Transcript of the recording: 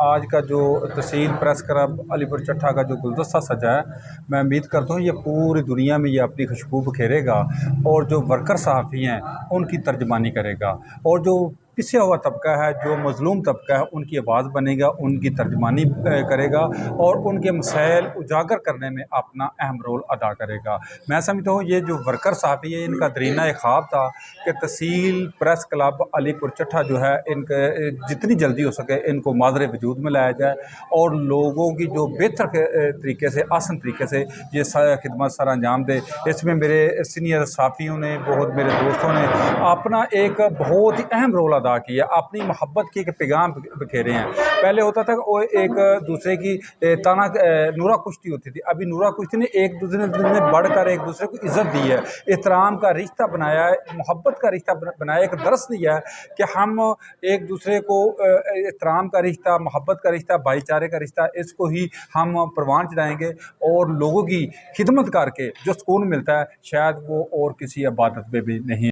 आज का जो तहसील प्रेस क्लब अलीपुर चट्ठा का जो गुलदस्ता सजा है, मैं उम्मीद करता हूँ ये पूरी दुनिया में ये अपनी खुशबू बिखेरेगा और जो वर्कर सहाफ़ी हैं उनकी तर्जमानी करेगा और जो पिछड़ा हुआ तबका है, जो मज़लूम तबका है, उनकी आवाज़ बनेगा, उनकी तर्जमानी करेगा और उनके मसाइल उजागर करने में अपना अहम रोल अदा करेगा। मैं समझता हूँ ये जो वर्कर सहाफ़ी है इनका दरीना ख्वाब था कि तहसील प्रेस क्लब अलीपुर चट्ठा जो है इनके जितनी जल्दी हो सके इनको माज़रे वजूद में लाया जाए और लोगों की जो बेहतर तरीके से आसान तरीके से ये खिदमत सर अंजाम दे। इसमें मेरे सीनियर साथियों ने, बहुत मेरे दोस्तों ने अपना एक बहुत ही अहम रोल अदा किया, अपनी मोहब्बत की एक पैगाम बिखेरे हैं। पहले होता था वो एक दूसरे की ताना नूरा कुश्ती होती थी, अभी नूरा कुश्ती ने एक दूसरे ने बढ़कर एक दूसरे को इज्जत दी है, एहतराम का रिश्ता बनाया है, मोहब्बत का रिश्ता बनाया, एक दरस दिया है कि हम एक दूसरे को एहतराम का रिश्ता, मोहब्बत का रिश्ता, भाईचारे का रिश्ता, इसको ही हम परवान चढ़ाएंगे और लोगों की खिदमत करके जो सुकून मिलता है शायद वो और किसी इबादत में भी नहीं।